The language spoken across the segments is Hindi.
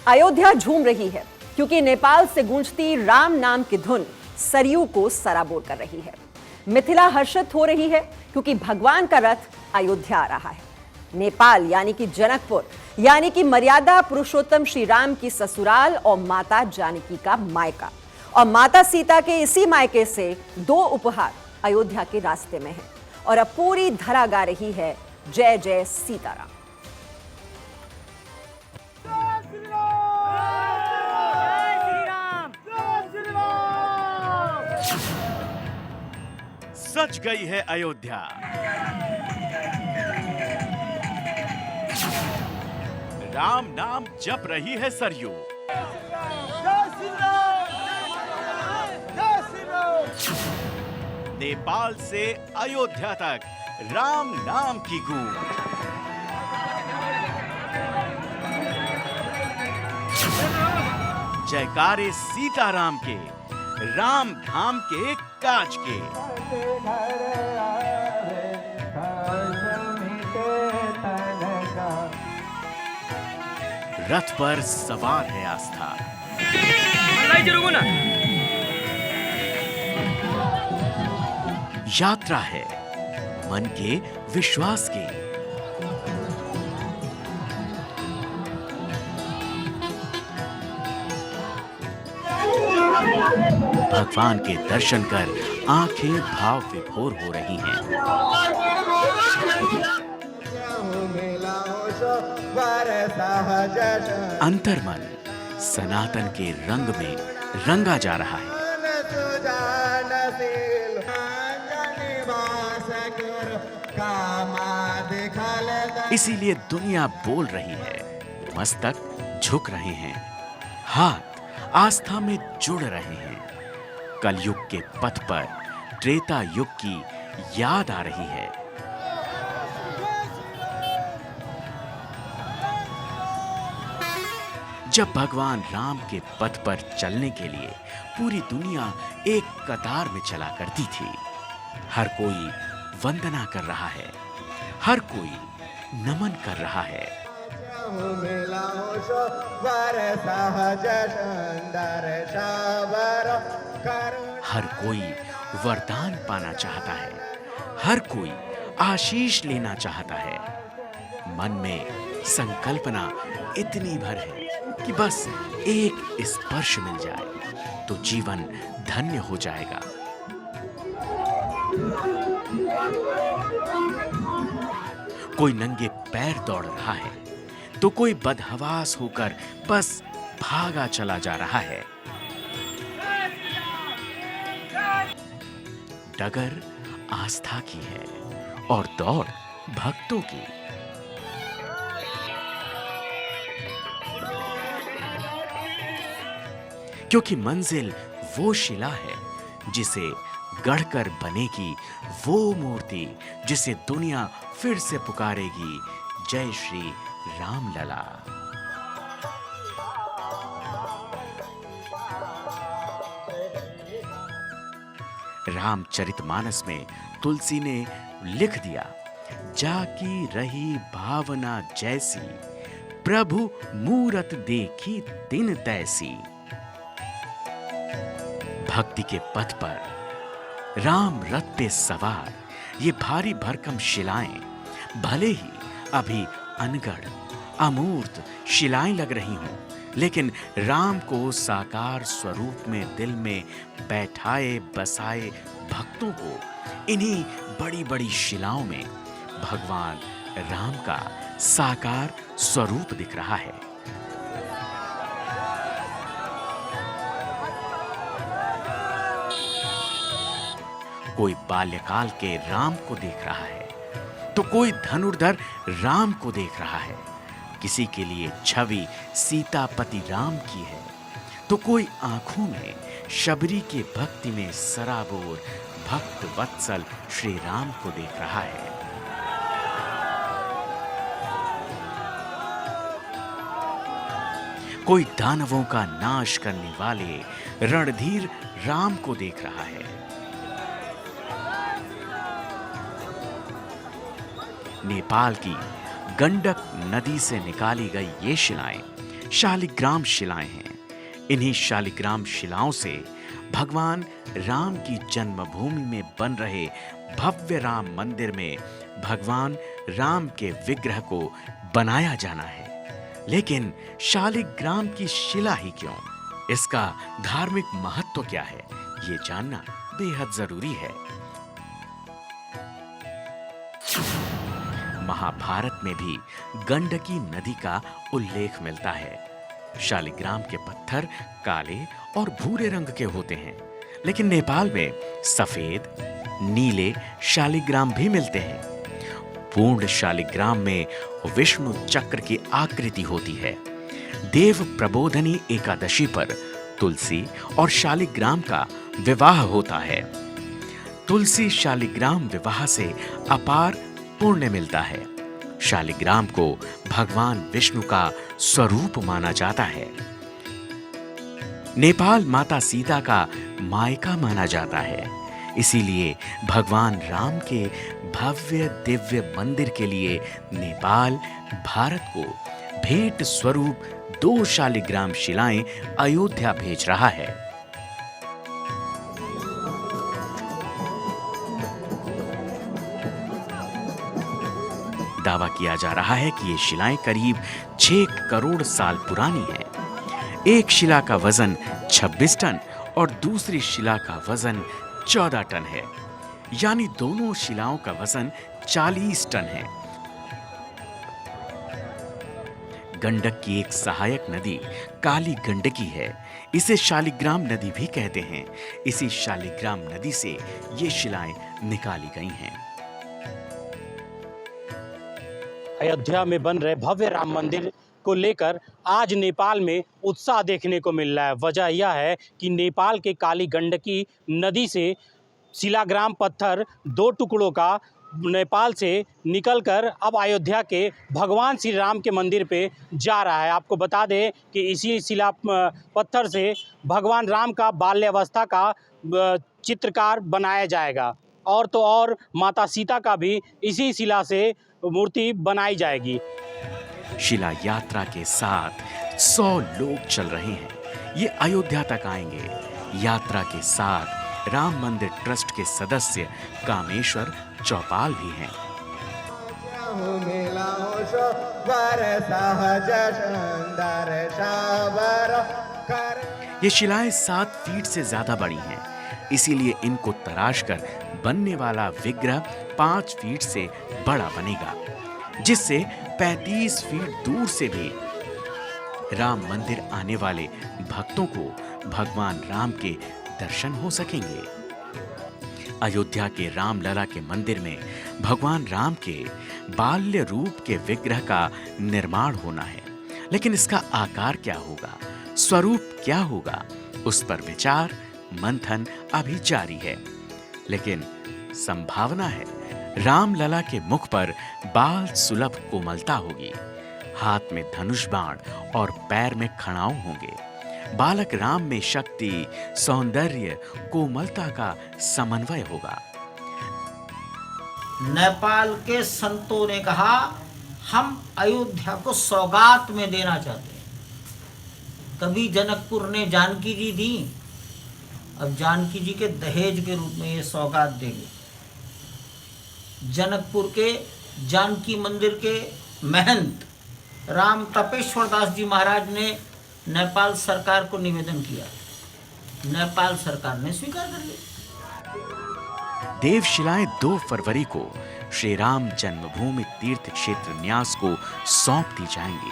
अयोध्या झूम रही है क्योंकि नेपाल से गूंजती राम नाम की धुन सरयू को सराबोर कर रही है। मिथिला हर्षित हो रही है क्योंकि भगवान का रथ अयोध्या आ रहा है। नेपाल यानी कि जनकपुर यानी कि मर्यादा पुरुषोत्तम श्री राम की ससुराल और माता जानकी का मायका, और माता सीता के इसी मायके से 2 उपहार अयोध्या के रास्ते में हैं और अब पूरी धरा गा रही है जय जय सीताराम। सज गई है अयोध्या। राम नाम जप रही है सरयू। नेपाल से अयोध्या तक राम नाम की गूंज। जयकारे सीताराम के, राम धाम के काज के। रथ पर सवार है आस्था। यात्रा है मन के विश्वास की। भगवान के दर्शन कर आंखें भाव विभोर हो रही हैं। अंतर्मन सनातन के रंग में रंगा जा रहा है। इसीलिए दुनिया बोल रही है, मस्तक झुक रहे हैं, हाथ आस्था में जुड़ रहे हैं। कलयुग के पथ पर त्रेता युग की याद आ रही है। जब भगवान राम के पथ पर चलने के लिए पूरी दुनिया एक कतार में चला करती थी, हर कोई वंदना कर रहा है, हर कोई नमन कर रहा है। हर कोई वरदान पाना चाहता है, हर कोई आशीष लेना चाहता है। मन में संकल्पना इतनी भर है कि बस एक स्पर्श मिल जाए तो जीवन धन्य हो जाएगा। कोई नंगे पैर दौड़ रहा है तो कोई बदहवास होकर बस भागा चला जा रहा है। डगर आस्था की है और दौड़ भक्तों की। क्योंकि मंजिल वो शिला है जिसे गढ़कर बनेगी वो मूर्ति जिसे दुनिया फिर से पुकारेगी, जय श्री राम लला। रामचरितमानस में तुलसी ने लिख दिया, जाकी रही भावना जैसी, प्रभु मूरत देखी तिन तैसी। भक्ति के पथ पर राम रथ पे सवार ये भारी भरकम शिलाएं भले ही अभी अनगढ़ अमूर्त शिलाएं लग रही हों, लेकिन राम को साकार स्वरूप में दिल में बैठाए बसाए भक्तों को इन्हीं बड़ी बड़ी शिलाओं में भगवान राम का साकार स्वरूप दिख रहा है। कोई बाल्यकाल के राम को देख रहा है तो कोई धनुर्धर राम को देख रहा है। किसी के लिए छवि सीतापति राम की है तो कोई आंखों में शबरी के भक्ति में सराबोर भक्त वत्सल श्री राम को देख रहा है। कोई दानवों का नाश करने वाले रणधीर राम को देख रहा है। नेपाल की गंडक नदी से निकाली गई ये शिलाएं शालिग्राम शिलाएं हैं। इन्हीं शालिग्राम शिलाओं से भगवान राम की जन्मभूमि में बन रहे भव्य राम मंदिर में भगवान राम के विग्रह को बनाया जाना है। लेकिन शालिग्राम की शिला ही क्यों? इसका धार्मिक महत्व क्या है, ये जानना बेहद जरूरी है। महाभारत में भी गंडकी नदी का उल्लेख मिलता है। शालिग्राम के पत्थर काले और भूरे रंग के होते हैं, लेकिन नेपाल में सफेद, नीले शालिग्राम भी मिलते हैं। पूर्ण शालिग्राम में विष्णु चक्र की आकृति होती है। देव प्रबोधनी एकादशी पर तुलसी और शालिग्राम का विवाह होता है। तुलसी शालिग्राम विवाह से अपार पुण्य मिलता है। शालिग्राम को भगवान विष्णु का स्वरूप माना जाता है। नेपाल माता सीता का मायका माना जाता है। इसीलिए भगवान राम के भव्य दिव्य मंदिर के लिए नेपाल भारत को भेंट स्वरूप 2 शालिग्राम शिलाएं अयोध्या भेज रहा है। दावा किया जा रहा है कि ये शिलाएं करीब 6 करोड़ साल पुरानी हैं। एक शिला का वजन 26 टन और दूसरी शिला का वजन 14 टन है, यानी दोनों शिलाओं का वजन 40 टन है। गंडक की एक सहायक नदी काली गंडकी है। इसे शालिग्राम नदी भी कहते हैं। इसी शालिग्राम नदी से ये शिलाएं निकाली गई हैं। अयोध्या में बन रहे भव्य राम मंदिर को लेकर आज नेपाल में उत्साह देखने को मिल रहा है। वजह यह है कि नेपाल के काली गंडकी नदी से शिलाग्राम पत्थर 2 टुकड़ों का नेपाल से निकलकर अब अयोध्या के भगवान श्री राम के मंदिर पे जा रहा है। आपको बता दें कि इसी शिला पत्थर से भगवान राम का बाल्यावस्था का चित्रकार बनाया जाएगा, और तो और माता सीता का भी इसी शिला से मूर्ति बनाई जाएगी। शिला यात्रा के साथ 100 लोग चल रहे हैं। ये अयोध्या तक आएंगे। यात्रा के साथ राम मंदिर ट्रस्ट के सदस्य कामेश्वर चौपाल भी हैं। ये शिलाएं 7 फीट से ज्यादा बड़ी हैं, इसीलिए इनको तराश कर बनने वाला विग्रह 5 फीट से बड़ा बनेगा, जिससे 35 फीट दूर से भी राम मंदिर आने वाले भक्तों को भगवान राम के दर्शन हो सकेंगे। अयोध्या के रामलला के मंदिर में भगवान राम के बाल्य रूप के विग्रह का निर्माण होना है, लेकिन इसका आकार क्या होगा, स्वरूप क्या होगा, उस पर विचार मंथन अभी जारी है। लेकिन संभावना है रामलला के मुख पर बाल सुलभ कोमलता होगी, हाथ में धनुष बाण और पैर में खड़ाऊ होंगे। बालक राम में शक्ति, सौंदर्य, कोमलता का समन्वय होगा। नेपाल के संतों ने कहा हम अयोध्या को सौगात में देना चाहते हैं। कभी जनकपुर ने जानकी जी दी, अब जानकी जी के दहेज के रूप में ये सौगात देंगे। जनकपुर के जानकी मंदिर के महंत राम तपेश्वर दास जी महाराज ने नेपाल सरकार को निवेदन किया। नेपाल सरकार ने स्वीकार कर लिया। देवशिलाएं 2 फरवरी को श्री राम जन्मभूमि तीर्थ क्षेत्र न्यास को सौंप दी जाएंगी।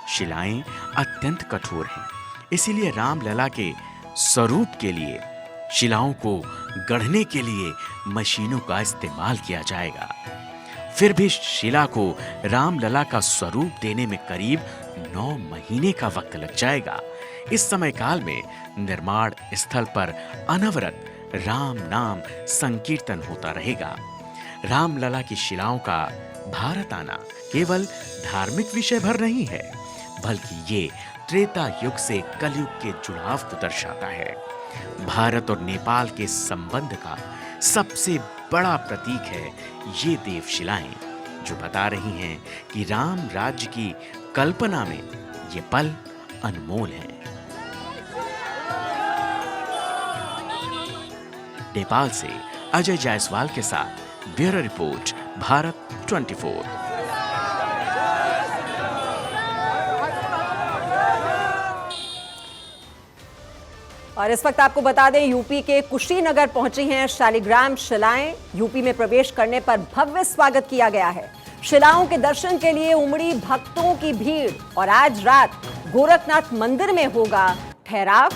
शिलाएं अत्यंत कठोर हैं, इसीलिए रामलला के स्वरूप के लिए शिलाओं को गढ़ने के लिए मशीनों का इस्तेमाल किया जाएगा। फिर भी शिला को रामलला का स्वरूप देने में करीब 9 महीने का वक्त लग जाएगा। इस समय काल में निर्माण स्थल पर अनवरत राम नाम संकीर्तन होता रहेगा। रामलला की शिलाओं का भारत आना केवल धार्मिक विषय भर नहीं है, बल्कि ये त्रेता युग से कलयुग के जुड़ाव को दर्शाता है। भारत और नेपाल के संबंध का सबसे बड़ा प्रतीक है ये देवशिलाएं, जो बता रही हैं कि राम राज्य की कल्पना में ये पल अनमोल है। नेपाल से अजय जायसवाल के साथ ब्यूरो रिपोर्ट, भारत 24। और इस वक्त आपको बता दें, यूपी के कुशीनगर पहुंची हैं शालिग्राम शिलाएं। यूपी में प्रवेश करने पर भव्य स्वागत किया गया है। शिलाओं के दर्शन के लिए उमड़ी भक्तों की भीड़। और आज रात गोरखनाथ मंदिर में होगा ठहराव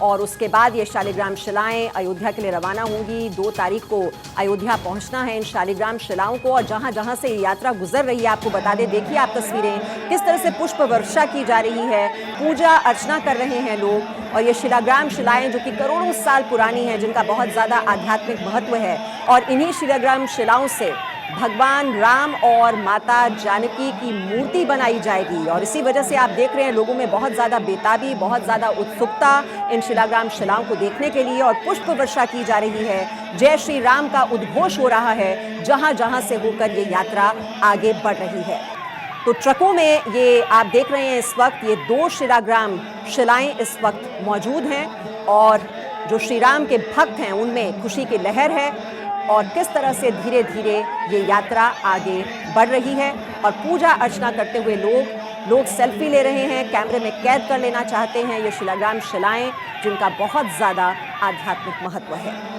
और उसके बाद ये शालिग्राम शिलाएं अयोध्या के लिए रवाना होंगी। 2 तारीख को अयोध्या पहुंचना है इन शालिग्राम शिलाओं को। और जहां जहां से ये यात्रा गुजर रही है, आपको बता दें, देखिए आप तस्वीरें, किस तरह से पुष्प वर्षा की जा रही है, पूजा अर्चना कर रहे हैं लोग। और ये शिलाग्राम शिलाएं जो कि करोड़ों साल पुरानी हैं, जिनका बहुत ज़्यादा आध्यात्मिक महत्व है। और इन्हीं शिलाग्राम शिलाओं से भगवान राम और माता जानकी की मूर्ति बनाई जाएगी। और इसी वजह से आप देख रहे हैं लोगों में बहुत ज़्यादा बेताबी, बहुत ज़्यादा उत्सुकता इन शिलाग्राम शिलाओं को देखने के लिए। और पुष्प वर्षा की जा रही है, जय श्री राम का उद्घोष हो रहा है जहां जहां से होकर ये यात्रा आगे बढ़ रही है। तो ट्रकों में ये आप देख रहे हैं इस वक्त ये 2 शिलाग्राम शिलाएं इस वक्त मौजूद हैं। और जो श्री राम के भक्त हैं उनमें खुशी की लहर है। और किस तरह से धीरे धीरे ये यात्रा आगे बढ़ रही है। और पूजा अर्चना करते हुए लोग सेल्फी ले रहे हैं, कैमरे में कैद कर लेना चाहते हैं ये शिलाग्राम शिलाएं, जिनका बहुत ज़्यादा आध्यात्मिक महत्व है।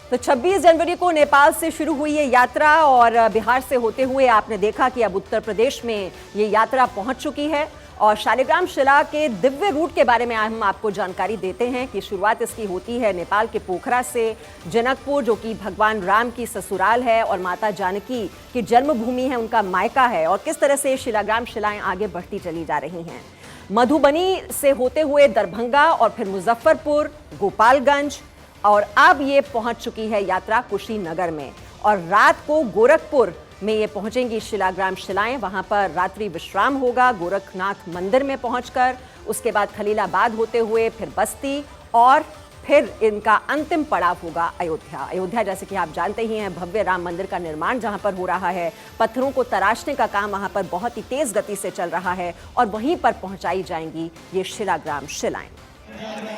तो 26 जनवरी को नेपाल से शुरू हुई ये यात्रा और बिहार से होते हुए आपने देखा कि अब उत्तर प्रदेश में ये यात्रा पहुंच चुकी है। और शालिग्राम शिला के दिव्य रूट के बारे में हम आपको जानकारी देते हैं कि शुरुआत इसकी होती है नेपाल के पोखरा से। जनकपुर जो कि भगवान राम की ससुराल है और माता जानकी की जन्मभूमि है, उनका मायका है। और किस तरह से शिलाग्राम शिलाएं आगे बढ़ती चली जा रही हैं। मधुबनी से होते हुए दरभंगा और फिर मुजफ्फरपुर, गोपालगंज, और अब ये पहुंच चुकी है यात्रा कुशीनगर में। और रात को गोरखपुर में ये पहुंचेंगी शिलाग्राम शिलाएं। वहां पर रात्रि विश्राम होगा गोरखनाथ मंदिर में पहुंचकर। उसके बाद खलीलाबाद होते हुए फिर बस्ती और फिर इनका अंतिम पड़ाव होगा अयोध्या। अयोध्या जैसे कि आप जानते ही हैं, भव्य राम मंदिर का निर्माण जहां पर हो रहा है, पत्थरों को तराशने का काम वहां पर बहुत ही तेज गति से चल रहा है। और वहीं पर पहुंचाई जाएंगी ये शिलाग्राम शिलाएं।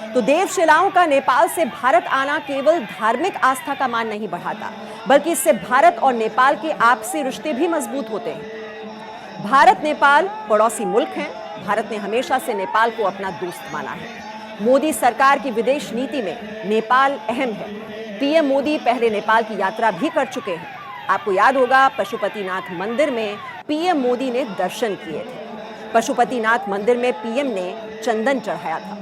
तो देवशिलाओं का नेपाल से भारत आना केवल धार्मिक आस्था का मान नहीं बढ़ाता, बल्कि इससे भारत और नेपाल के आपसी रिश्ते भी मजबूत होते हैं। भारत नेपाल पड़ोसी मुल्क हैं। भारत ने हमेशा से नेपाल को अपना दोस्त माना है। मोदी सरकार की विदेश नीति में नेपाल अहम है। पीएम मोदी पहले नेपाल की यात्रा भी कर चुके हैं। आपको याद होगा, पशुपतिनाथ मंदिर में पीएम मोदी ने दर्शन किए थे। पशुपतिनाथ मंदिर में पीएम ने चंदन चढ़ाया था।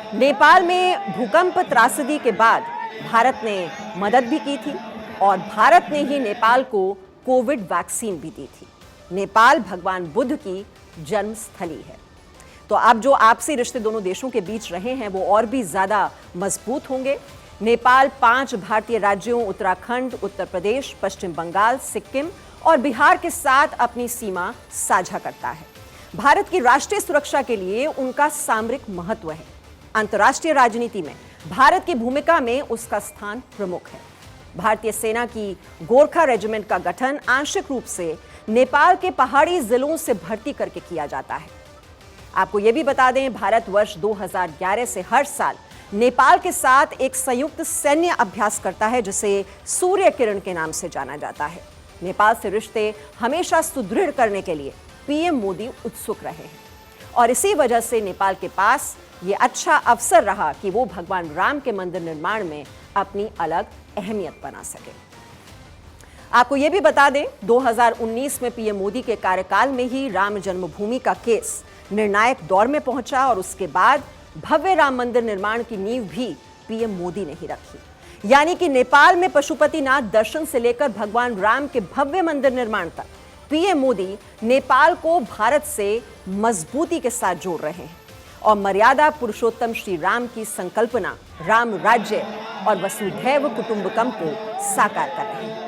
नेपाल में भूकंप त्रासदी के बाद भारत ने मदद भी की थी और भारत ने ही नेपाल को कोविड वैक्सीन भी दी थी। नेपाल भगवान बुद्ध की जन्मस्थली है। तो अब जो आपसी रिश्ते दोनों देशों के बीच रहे हैं वो और भी ज्यादा मजबूत होंगे। नेपाल 5 भारतीय राज्यों उत्तराखंड, उत्तर प्रदेश, पश्चिम बंगाल, सिक्किम और बिहार के साथ अपनी सीमा साझा करता है। भारत की राष्ट्रीय सुरक्षा के लिए उनका सामरिक महत्व है। अंतर्राष्ट्रीय राजनीति में भारत की भूमिका में उसका स्थान प्रमुख है। भारतीय सेना की गोरखा रेजिमेंट का गठन आंशिक रूप से नेपाल के पहाड़ी जिलों से भर्ती करके किया जाता है। आपको यह भी बता दें, भारत वर्ष 2011 से हर साल नेपाल के साथ एक संयुक्त सैन्य अभ्यास करता है जिसे सूर्य किरण के नाम से जाना जाता है। नेपाल से रिश्ते हमेशा सुदृढ़ करने के लिए पीएम मोदी उत्सुक रहे हैं और इसी वजह से नेपाल के पास ये अच्छा अवसर रहा कि वो भगवान राम के मंदिर निर्माण में अपनी अलग अहमियत बना सके। आपको ये भी बता दें, 2019 में पीएम मोदी के कार्यकाल में ही राम जन्मभूमि का केस निर्णायक दौर में पहुंचा और उसके बाद भव्य राम मंदिर निर्माण की नींव भी पीएम मोदी ने ही रखी। यानी कि नेपाल में पशुपतिनाथ दर्शन से लेकर भगवान राम के भव्य मंदिर निर्माण तक पीएम मोदी नेपाल को भारत से मजबूती के साथ जोड़ रहे हैं और मर्यादा पुरुषोत्तम श्री राम की संकल्पना राम राज्य और वसुधैव कुटुंबकम को साकार कर रहे हैं।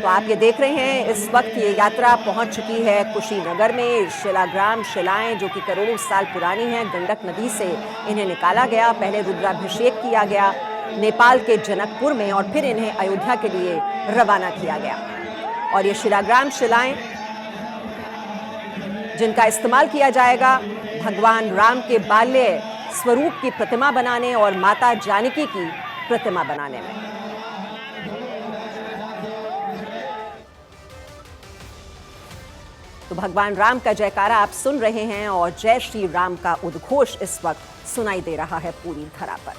तो आप ये देख रहे हैं इस वक्त ये यात्रा पहुंच चुकी है कुशीनगर में। शिलाग्राम शिलाएं जो कि करोड़ों साल पुरानी हैं, गंडक नदी से इन्हें निकाला गया, पहले रुद्राभिषेक किया गया नेपाल के जनकपुर में और फिर इन्हें अयोध्या के लिए रवाना किया गया। और ये शिलाग्राम शिलाएं जिनका इस्तेमाल किया जाएगा भगवान राम के बाल्य स्वरूप की प्रतिमा बनाने और माता जानकी की प्रतिमा बनाने में। तो भगवान राम का जयकारा आप सुन रहे हैं और जय श्री राम का उद्घोष इस वक्त सुनाई दे रहा है पूरी धरा पर।